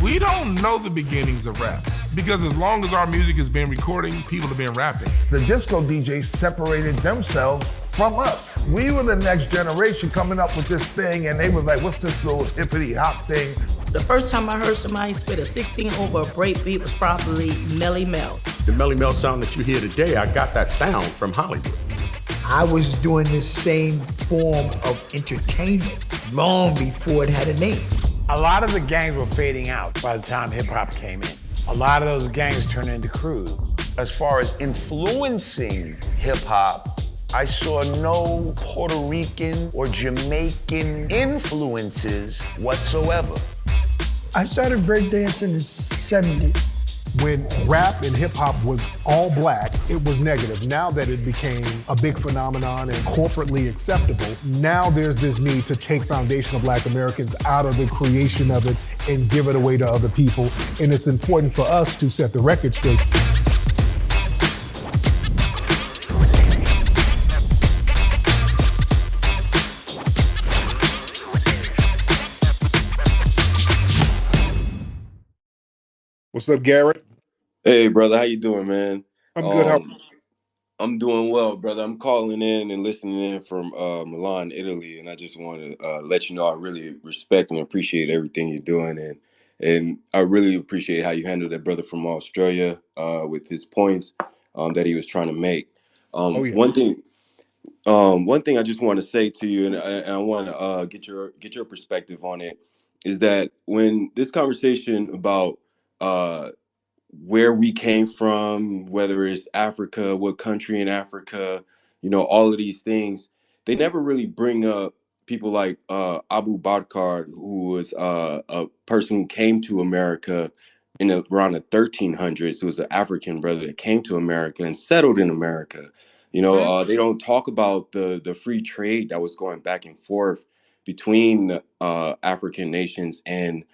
We don't know the beginnings of rap because as long as our music has been recording, people have been rapping. The disco DJs separated themselves from us. We were the next generation coming up with this thing, and they were like, what's this little hippity hop thing? The first time I heard somebody spit a 16 over a breakbeat was probably Melly Mel. The Melly Mel sound that you hear today, I got that sound from Hollywood. I was doing this same form of entertainment long before it had a name. A lot of the gangs were fading out by the time hip-hop came in. A lot of those gangs turned into crews. As far as influencing hip-hop, I saw no Puerto Rican or Jamaican influences whatsoever. I started breakdancing in the 70s. When rap and hip hop was all black, it was negative. Now that it became a big phenomenon and corporately acceptable, now there's this need to take foundational black Americans out of the creation of it and give it away to other people. And it's important for us to set the record straight. What's up, Garrett? Hey, brother, how you doing, man? I'm good. I'm doing well, brother. I'm calling in and listening in from Milan, Italy, and I just want to let you know I really respect and appreciate everything you're doing, and I really appreciate how you handled that brother from Australia with his points that he was trying to make. Yeah. One thing I just want to say to you, and I want to get your perspective on it, is that when this conversation about where we came from, whether it's Africa, what country in Africa, all of these things, they never really bring up people like Abu Bakr, who was a person who came to America around the 1300s, who was an African brother that came to America and settled in America. They don't talk about the free trade that was going back and forth between African nations and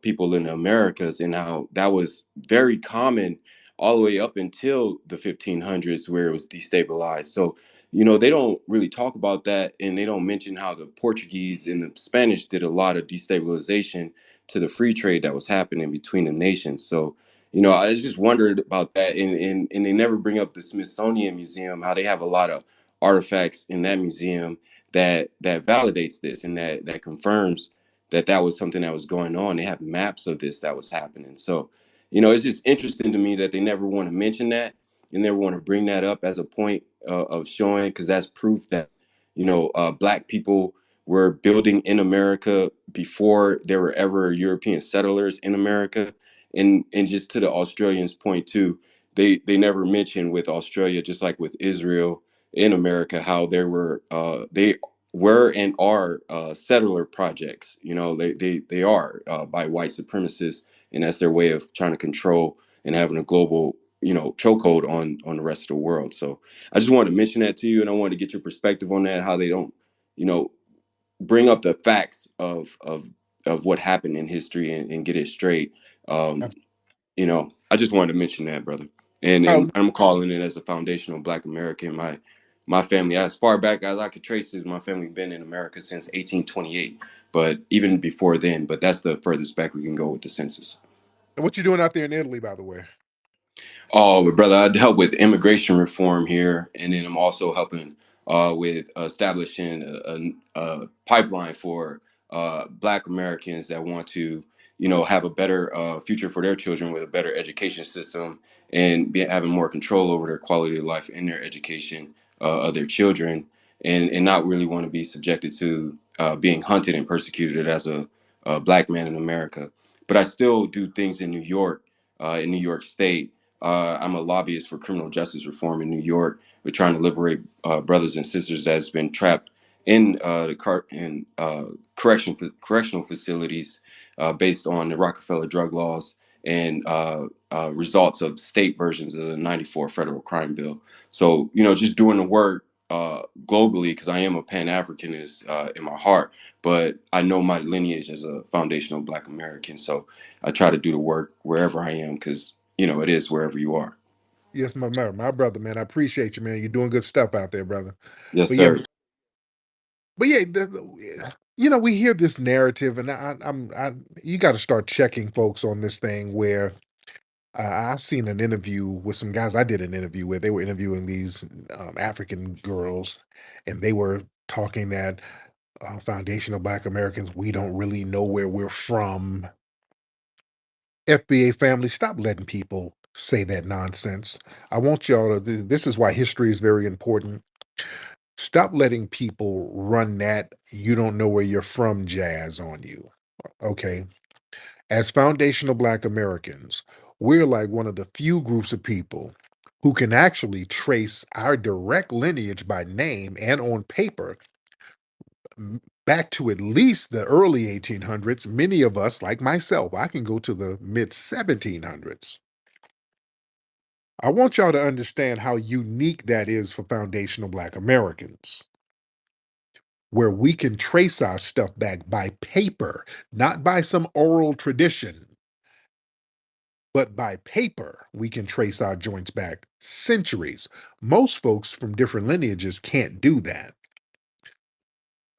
people in the Americas, and how that was very common all the way up until the 1500s, where it was destabilized. So, they don't really talk about that, and they don't mention how the Portuguese and the Spanish did a lot of destabilization to the free trade that was happening between the nations. So, I just wondered about that, and they never bring up the Smithsonian Museum, how they have a lot of artifacts in that museum that validates this and that confirms that was something that was going on. They have maps of this that was happening. So, it's just interesting to me that they never want to mention that and never want to bring that up as a point of showing, because that's proof that, Black people were building in America before there were ever European settlers in America. And just to the Australians' point too, they never mentioned with Australia, just like with Israel in America, how there were they were and are settler projects. They are by white supremacists, and that's their way of trying to control and having a global chokehold on the rest of the world. So I just wanted to mention that to you, and I wanted to get your perspective on that, how they don't bring up the facts of what happened in history and get it straight. I just wanted to mention that, brother. And I'm calling it as a foundational Black American. My family, as far back as I could trace it, my family been in America since 1828, but even before then. But that's the furthest back we can go with the census. And what you doing out there in Italy, by the way? Oh, but brother, I'd help with immigration reform here, and then I'm also helping with establishing a pipeline for Black Americans that want to, have a better future for their children with a better education system, and having more control over their quality of life in their education of their children, and not really want to be subjected to being hunted and persecuted as a Black man in America. But I still do things in New York State. I'm a lobbyist for criminal justice reform in New York. We're trying to liberate brothers and sisters that's been trapped in correctional facilities based on the Rockefeller drug laws and results of state versions of the '94 federal crime bill. So, just doing the work globally, because I am a Pan-Africanist in my heart, but I know my lineage as a foundational Black American. So I try to do the work wherever I am, because it is wherever you are. Yes, my brother, man. I appreciate you, man. You're doing good stuff out there, brother. Yes, sir. But yeah, we hear this narrative, and you got to start checking folks on this thing where I've seen an interview with some guys I did an interview with. They were interviewing these African girls, and they were talking that foundational Black Americans, we don't really know where we're from. FBA family, stop letting people say that nonsense. I want y'all to, this is why history is very important. Stop letting people run that you don't know where you're from jazz on you. Okay. As foundational Black Americans, we're like one of the few groups of people who can actually trace our direct lineage by name and on paper back to at least the early 1800s. Many of us, like myself, I can go to the mid 1700s. I want y'all to understand how unique that is for foundational Black Americans, where we can trace our stuff back by paper, not by some oral tradition, but by paper. We can trace our joints back centuries. Most folks from different lineages can't do that.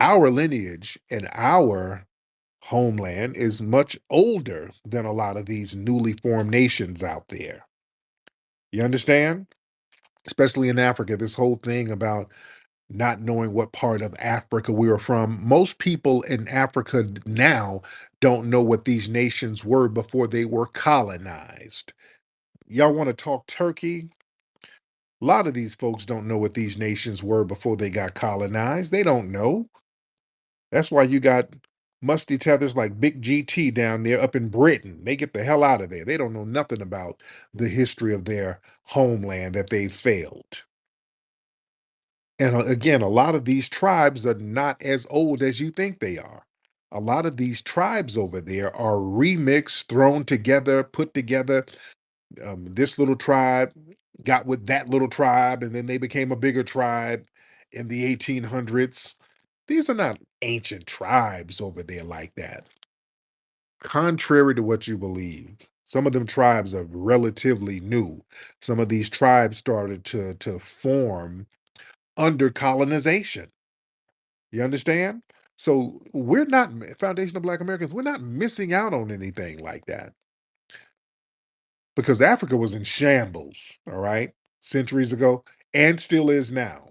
Our lineage and our homeland is much older than a lot of these newly formed nations out there. You understand? Especially in Africa, this whole thing about not knowing what part of Africa we were from. Most people in Africa now don't know what these nations were before they were colonized. Y'all want to talk Turkey? A lot of these folks don't know what these nations were before they got colonized. They don't know. That's why you got musty tethers like Big GT down there up in Britain. They get the hell out of there. They don't know nothing about the history of their homeland that they failed. And again, a lot of these tribes are not as old as you think they are. A lot of these tribes over there are remixed, thrown together, put together. This little tribe got with that little tribe, and then they became a bigger tribe in the 1800s. These are not ancient tribes over there like that. Contrary to what you believe, some of them tribes are relatively new. Some of these tribes started to form under colonization. You understand? So we're not foundational Black Americans. We're not missing out on anything like that because Africa was in shambles, all right, centuries ago, and still is now.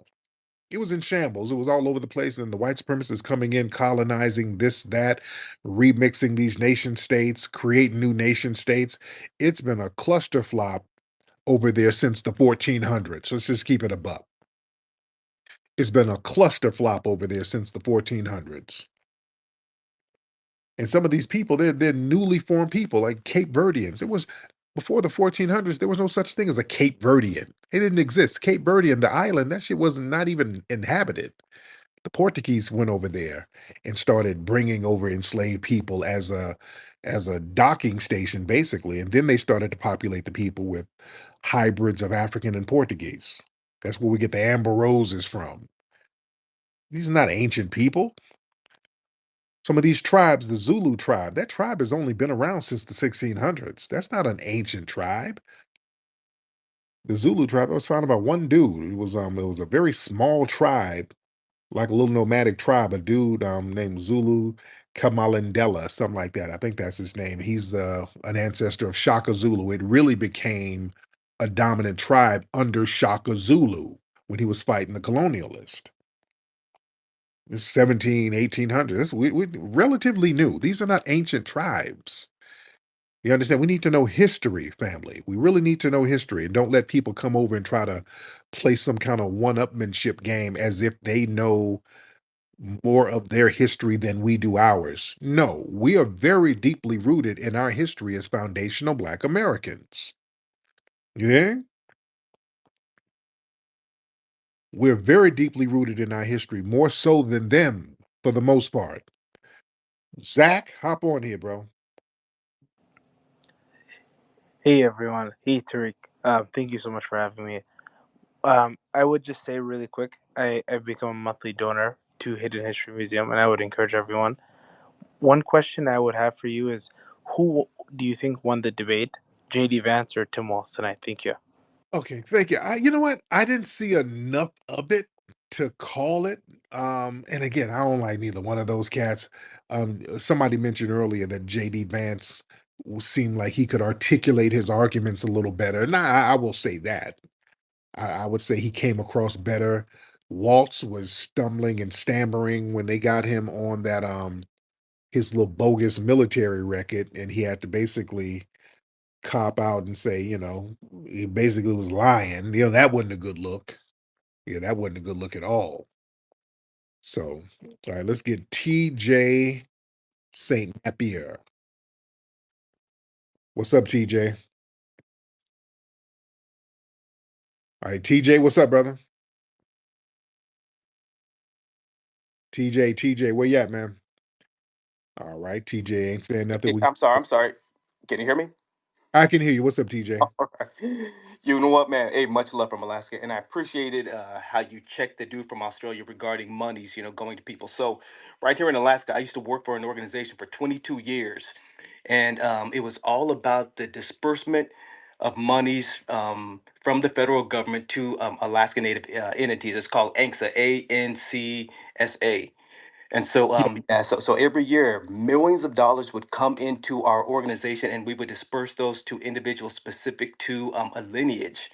It was in shambles. It was all over the place, and the white supremacists coming in, colonizing this, that, remixing these nation states, creating new nation states. It's been a cluster flop over there since the 1400s. Let's just keep it a buck. It's been a cluster flop over there since the 1400s. And some of these people, they're newly formed people, like Cape Verdeans. It was before the 1400s, there was no such thing as a Cape Verdean. It didn't exist. Cape Verdean, the island, that shit was not even inhabited. The Portuguese went over there and started bringing over enslaved people as a docking station, basically. And then they started to populate the people with hybrids of African and Portuguese. That's where we get the Amber Roses from. These are not ancient people. Some of these tribes, the Zulu tribe, that tribe has only been around since the 1600s. That's not an ancient tribe. The Zulu tribe, I was found about one dude. It was a very small tribe, like a little nomadic tribe, a dude named Zulu Kamalindela, something like that. I think that's his name. He's an ancestor of Shaka Zulu. It really became a dominant tribe under Shaka Zulu when he was fighting the colonialist. It's 17, 1800s. We're relatively new. These are not ancient tribes. You understand? We need to know history, family. We really need to know history and don't let people come over and try to play some kind of one-upmanship game as if they know more of their history than we do ours. No, we are very deeply rooted in our history as foundational Black Americans. Yeah? We're very deeply rooted in our history, more so than them for the most part. Zach, hop on here, bro. Hey everyone, hey Tariq. Thank you so much for having me. I would just say really quick, I've become a monthly donor to Hidden History Museum, and I would encourage everyone. One question I would have for you is, who do you think won the debate, J.D. Vance or Tim Walz tonight? Thank you. Okay, thank you. You know what? I didn't see enough of it to call it. And again, I don't like neither one of those cats. Somebody mentioned earlier that JD Vance seemed like he could articulate his arguments a little better. And I will say that. I would say he came across better. Waltz was stumbling and stammering when they got him on that his little bogus military record, and he had to basically cop out and say, he basically was lying. That wasn't a good look. Yeah, that wasn't a good look at all. So, all right, let's get TJ St. Napier. What's up, TJ? All right, TJ, what's up, brother? TJ, where you at, man? All right, TJ ain't saying nothing. I'm sorry. Can you hear me? I can hear you. What's up, TJ? All right. You know what, man? Hey, much love from Alaska, and I appreciated how you checked the dude from Australia regarding monies, going to people. So, right here in Alaska, I used to work for an organization for 22 years, and it was all about the disbursement of monies from the federal government to Alaska Native entities. It's called ANCSA, ANCSA. And so, so every year, millions of dollars would come into our organization, and we would disperse those to individuals specific to a lineage.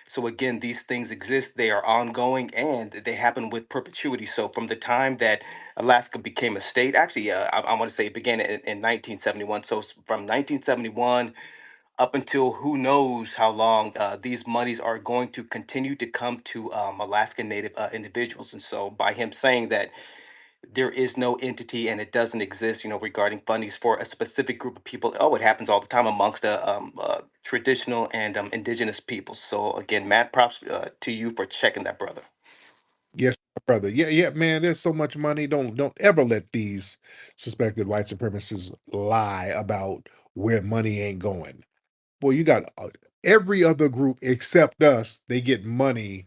So again, these things exist; they are ongoing, and they happen with perpetuity. So from the time that Alaska became a state, actually, I want to say it began in 1971. So from 1971 up until who knows how long, these monies are going to continue to come to Alaska Native individuals. And so by him saying that there is no entity and it doesn't exist, regarding fundings for a specific group of people. Oh, it happens all the time amongst traditional and indigenous peoples. So again, mad props to you for checking that, brother. Yes, brother. Yeah, man. There's so much money. Don't ever let these suspected white supremacists lie about where money ain't going. Boy, you got every other group except us. They get money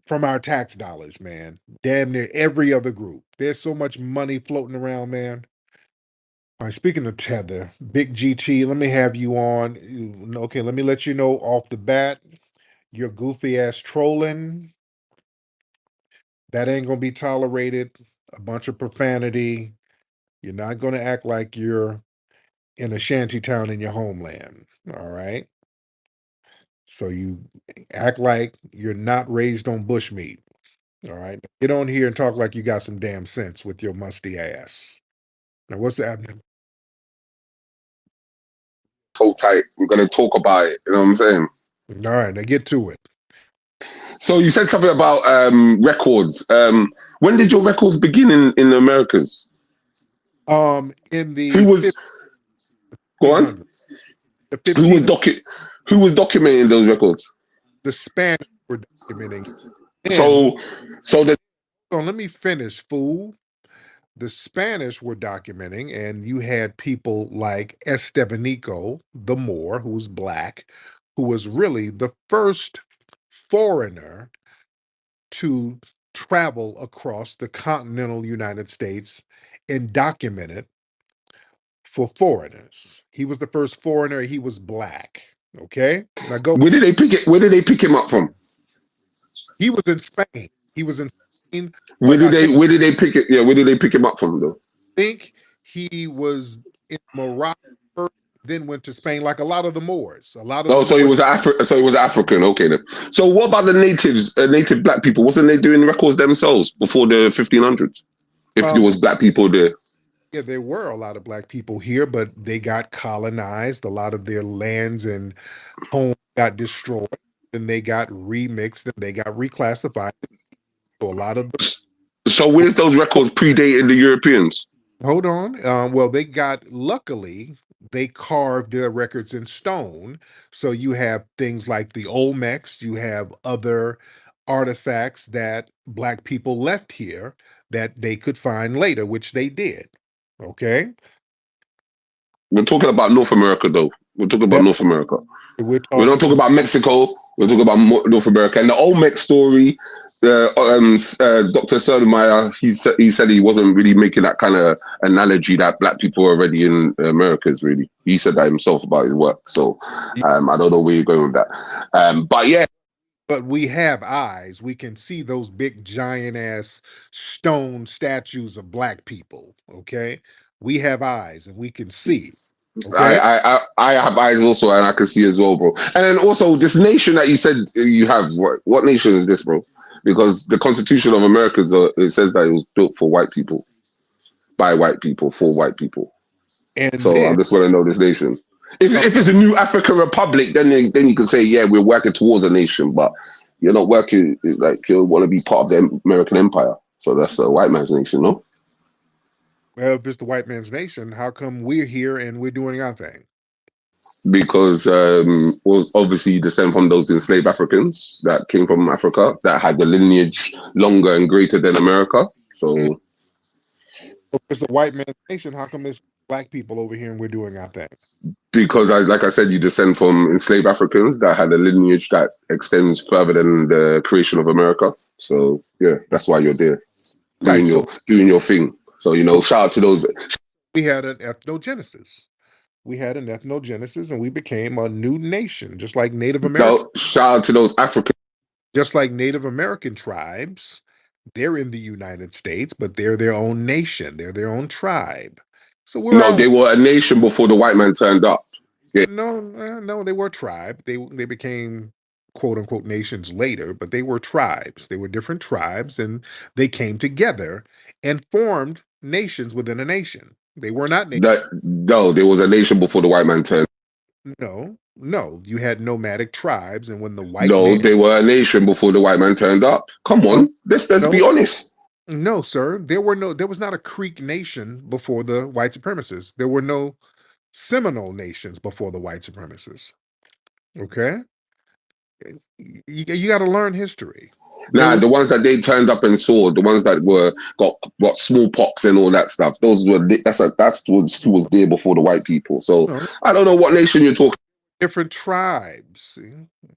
from our tax dollars, man. Damn near every other group. There's so much money floating around, man. All right, speaking of Tether, Big GT, let me have you on. Okay, let me let you know off the bat, your goofy ass trolling, that ain't gonna be tolerated. A bunch of profanity. You're not gonna act like you're in a shanty town in your homeland. All right. So you act like you're not raised on bushmeat. All right. Get on here and talk like you got some damn sense with your musty ass. Now, what's happening? Hold tight. We're going to talk about it. You know what I'm saying? All right. Now get to it. So you said something about records. When did your records begin in the Americas? In the Who was go on? The Who was documenting those records? The Spanish were documenting. So let me finish, fool. The Spanish were documenting, and you had people like Estevanico, the Moor, who was black, who was really the first foreigner to travel across the continental United States and document it for foreigners. He was the first foreigner. He was black. Okay, now go. Where did they pick it? Where did they pick him up from? He was in Spain. He was in Spain. Where did they pick it? Yeah, where did they pick him up from though? I think he was in Morocco first, then went to Spain, like a lot of the Moors. So he was African. Okay, then. So what about the natives, native black people? Wasn't they doing records themselves before the 1500s? If there was black people there. Yeah, there were a lot of black people here, but they got colonized. A lot of their lands and homes got destroyed, and they got remixed, and they got reclassified. So a lot of So where's those records predating the Europeans? Hold on. Well, luckily, they carved their records in stone. So you have things like the Olmecs, you have other artifacts that black people left here that they could find later, which they did. Okay. We're talking about North America, though. We're talking about North America. We don't talk about Mexico. We're talking about North America. And the Olmec story, Dr. Sotomayor, he said he wasn't really making that kind of analogy that black people are already in Americas, really. He said that himself about his work. So I don't know where you're going with that. But yeah, But we have eyes. We can see those big giant ass stone statues of black people. Okay. We have eyes and we can see. Okay. I have eyes also, and I can see as well, bro. And then also this nation that you said you have. What nation is this, bro? Because the Constitution of America it says that it was built for white people, by white people, for white people. And So I then just want to know this nation. If okay. it's the new African Republic, then you can say, yeah, we're working towards a nation, but you're not working like you want to be part of the American Empire. So that's a white man's nation, no? Well, if it's the white man's nation, how come we're here and we're doing our thing? Because was obviously you descend from those enslaved Africans that came from Africa that had the lineage longer and greater than America. So If it's the white man's nation, how come it's black people over here and we're doing our thing? because like I said, you descend from enslaved Africans that had a lineage that extends further than the creation of America. So yeah, that's why you're there Right. doing your thing. So shout out to those. We had an ethnogenesis. We had an ethnogenesis and we became a new nation, just like Native American. No, shout out to those Africans. Just like Native American tribes, they're in the United States, but they're their own nation. They're their own tribe. So we're No, all they were a nation before the white man turned up. Yeah. no, they were a tribe. They became quote unquote nations later, but they were tribes. They were different tribes, and they came together and formed nations within a nation. They were not nations. No, there was a nation before the white man turned. No, you had nomadic tribes, and when the white No, man they were a nation before the white man turned up. Come on, let's be honest. No, sir. There was not a Creek nation before the white supremacists. There were no Seminole nations before the white supremacists. Okay? You got to learn history. Nah, the ones that they turned up and saw, the ones that got smallpox and all that stuff. Those were that's who was there before the white people. So I don't know what nation you're talking. Different tribes.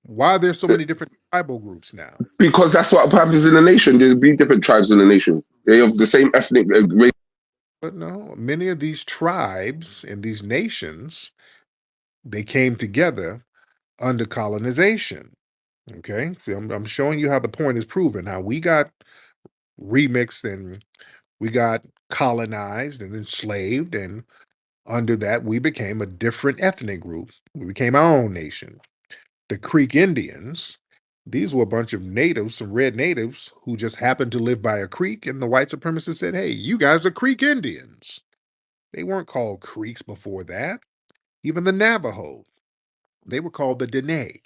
Why are there so many different tribal groups now? Because that's what happens in the nation. There'll be different tribes in the nation. They have the same ethnic race. But no, many of these tribes and these nations, they came together under colonization. Okay, see, I'm showing you how the point is proven. How we got remixed and we got colonized and enslaved, and under that we became a different ethnic group. We became our own nation. The Creek Indians, these were a bunch of natives, some red natives who just happened to live by a creek, and the white supremacists said, hey, you guys are Creek Indians. They weren't called Creeks before that. Even the Navajo, they were called the Dene.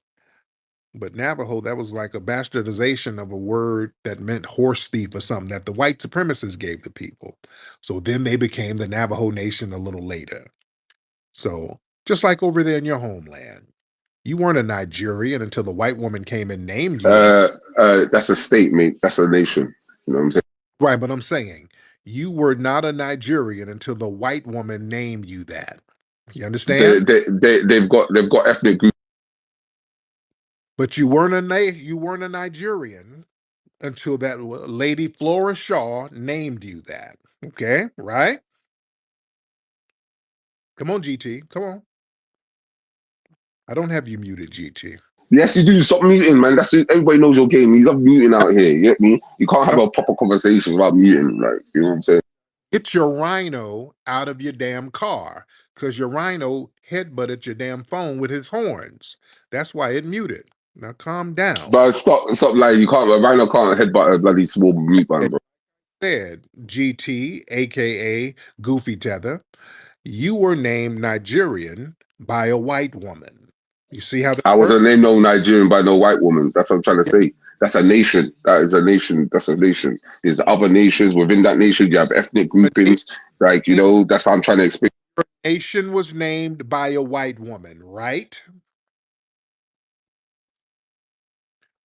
But Navajo, that was like a bastardization of a word that meant horse thief or something that the white supremacists gave the people. So then they became the Navajo Nation a little later. So just like over there in your homeland, you weren't a Nigerian until the white woman came and named you. That's a state, mate. That's a nation. You know what I'm saying? Right, but I'm saying you were not a Nigerian until the white woman named you that. You understand? They've got ethnic groups. But you weren't a Nigerian until that lady Flora Shaw named you that. Okay, right? Come on, GT. Come on. I don't have you muted, GT. Yes, you do. Stop muting, man. That's it. Everybody knows your game. He's up muting out here. You get me? You can't have a proper conversation without muting. Like, you know what I'm saying? Get your rhino out of your damn car, because your rhino headbutted your damn phone with his horns. That's why it muted. Now calm down. But stop lying. You can't. A rhino can't headbutt a bloody small mute button, bro. Said GT, aka Goofy Tether, you were named Nigerian by a white woman. You see how I wasn't named no Nigerian by no white woman. That's what I'm trying to say. That's a nation. That is a nation. That's a nation. There's other nations within that nation. You have ethnic groupings. Like, that's how I'm trying to explain. Your nation was named by a white woman, right?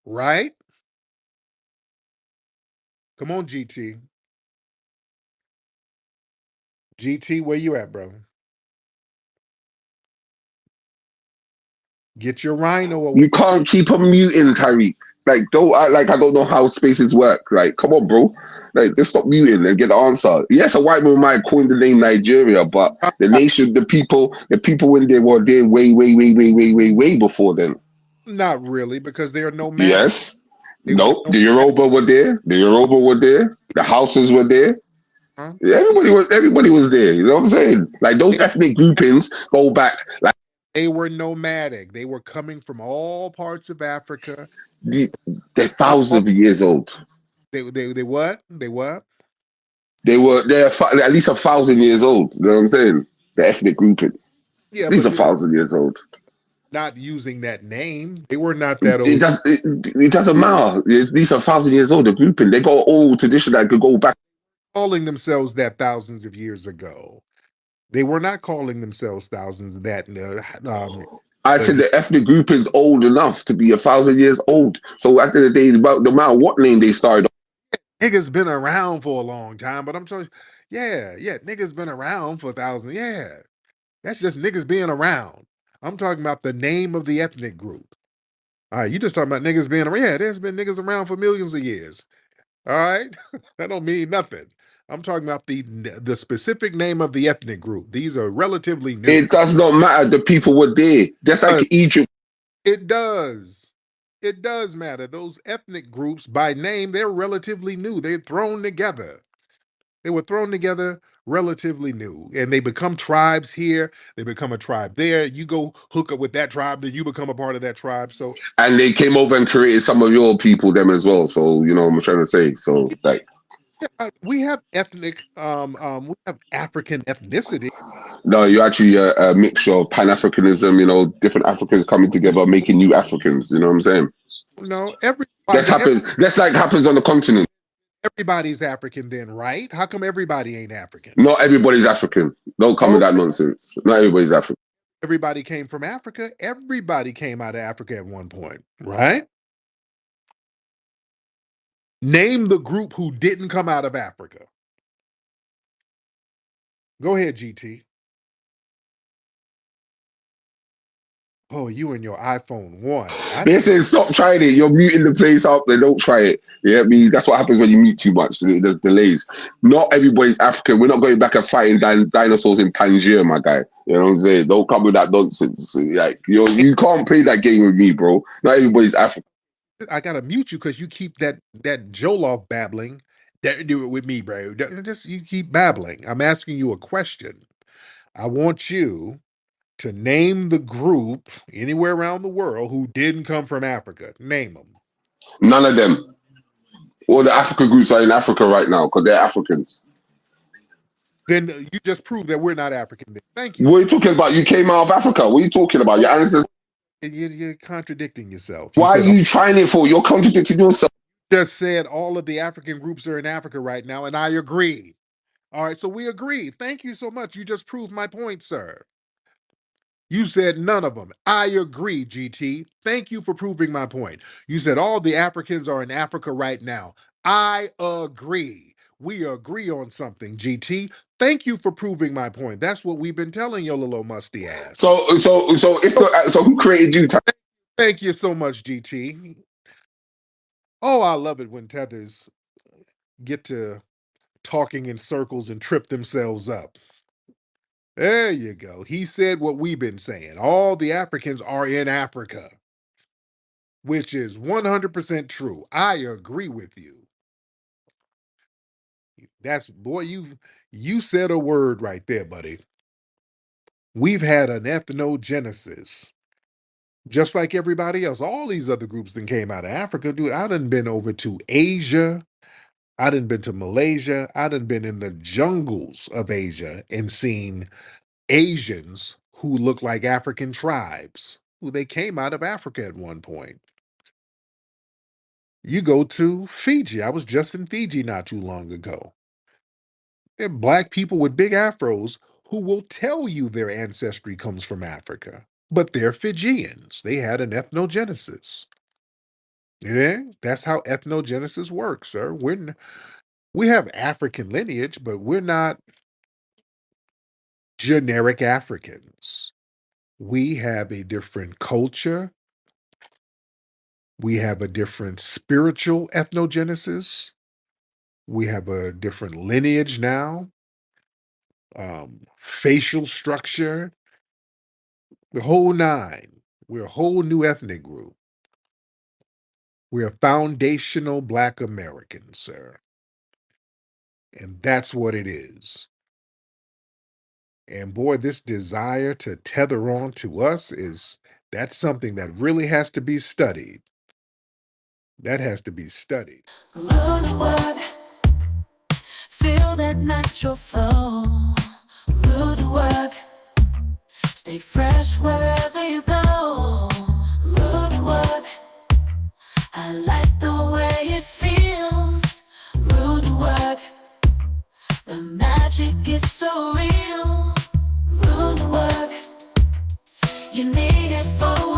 Right? Come on, GT. GT, where you at, bro? Get your rhino away. You can't keep on muting, Tariq. Like, don't act like I don't know how spaces work. Like, come on, bro. Like, just stop muting and get the answer. Yes, a white man might coin the name Nigeria, but the nation, the people when they were there way before then. Not really, because they are nomadic. Yes. They were No, the Yoruba were there. The Yoruba were there. The Hausas were there. Huh? Everybody was there. You know what I'm saying? Like those ethnic groupings go back like They were nomadic. They were coming from all parts of Africa. they're thousands of years old. They what? They what? They're at least 1,000 years old. You know what I'm saying? The ethnic grouping. Yeah, These but are 1,000 years old. not using that name. They were not that It, old. does, it doesn't matter. These are 1,000 years old. The grouping. They got old tradition that could go back. Calling themselves that thousands of years ago. They were not calling themselves thousands of that. I said the ethnic group is old enough to be 1,000 years old. So at the end of the day, about no matter what name they started. Niggas been around for a long time, but I'm telling you, yeah, niggas been around for 1,000. Yeah, that's just niggas being around. I'm talking about the name of the ethnic group. All right, you just talking about niggas being around. Yeah, there's been niggas around for millions of years. All right, that don't mean nothing. I'm talking about the specific name of the ethnic group. These are relatively new. It does not matter. The people were there. Just like Egypt. It does. It does matter. Those ethnic groups by name, they're relatively new. They're thrown together. They were thrown together relatively new. And they become tribes here. They become a tribe there. You go hook up with that tribe, then you become a part of that tribe. So And they came over and created some of your people, them as well. So, you know what I'm trying to say. So, like. we have ethnic, we have African ethnicity. No, you're actually a mixture of Pan-Africanism, you know, different Africans coming together, making new Africans. You know what I'm saying? No, That's like happens on the continent. Everybody's African then, right? How come everybody ain't African? Not everybody's African. Don't come with that nonsense. Not everybody's African. Everybody came from Africa. Everybody came out of Africa at one point, right? Name the group who didn't come out of Africa. Go ahead, GT. Oh, you and your iPhone 1. They said stop trying it. You're muting the place up. They don't try it. Yeah, I mean that's what happens when you mute too much. There's delays. Not everybody's African. We're not going back and fighting dinosaurs in Pangaea, my guy. You know what I'm saying? Don't come with that nonsense. Like you can't play that game with me, bro. Not everybody's African. I gotta mute you because you keep that Joloff babbling. Don't do it with me, bro. Just you keep babbling. I'm asking you a question. I want you to name the group anywhere around the world who didn't come from Africa. Name them. None of them. All the African groups are in Africa right now because they're Africans. Then you just proved that we're not African. Then. Thank you. What are you talking about? You came out of Africa. What are you talking about? Your ancestors. You're contradicting yourself. Why are you trying it for? You're contradicting yourself. Just said all of the African groups are in Africa right now, and I agree. All right, so we agree. Thank you so much. You just proved my point, sir. You said none of them. I agree, GT. Thank you for proving my point. You said all the Africans are in Africa right now. I agree. We agree on something, GT. Thank you for proving my point. That's what we've been telling your little musty ass. So who created you? Thank you so much, GT. Oh, I love it when tethers get to talking in circles and trip themselves up. There you go. He said what we've been saying. All the Africans are in Africa, which is 100% true. I agree with you. That's boy, you said a word right there, buddy. We've had an ethnogenesis. Just like everybody else. All these other groups that came out of Africa. Dude, I done been over to Asia. I done been to Malaysia. I done been in the jungles of Asia and seen Asians who look like African tribes. Who they came out of Africa at one point. You go to Fiji. I was just in Fiji not too long ago. There are black people with big afros who will tell you their ancestry comes from Africa, but they're Fijians. They had an ethnogenesis. Yeah, that's how ethnogenesis works, sir. We have African lineage, but we're not generic Africans. We have a different culture. We have a different spiritual ethnogenesis. We have a different lineage now, facial structure, the whole nine. We're a whole new ethnic group. We're foundational Black Americans, sir. And that's what it is. And boy, this desire to tether on to us that's something that really has to be studied. That has to be studied. Road work, feel that natural flow. Road work, stay fresh wherever you go. Road work, I like the way it feels. Road work, the magic is so real. Road work, you need it for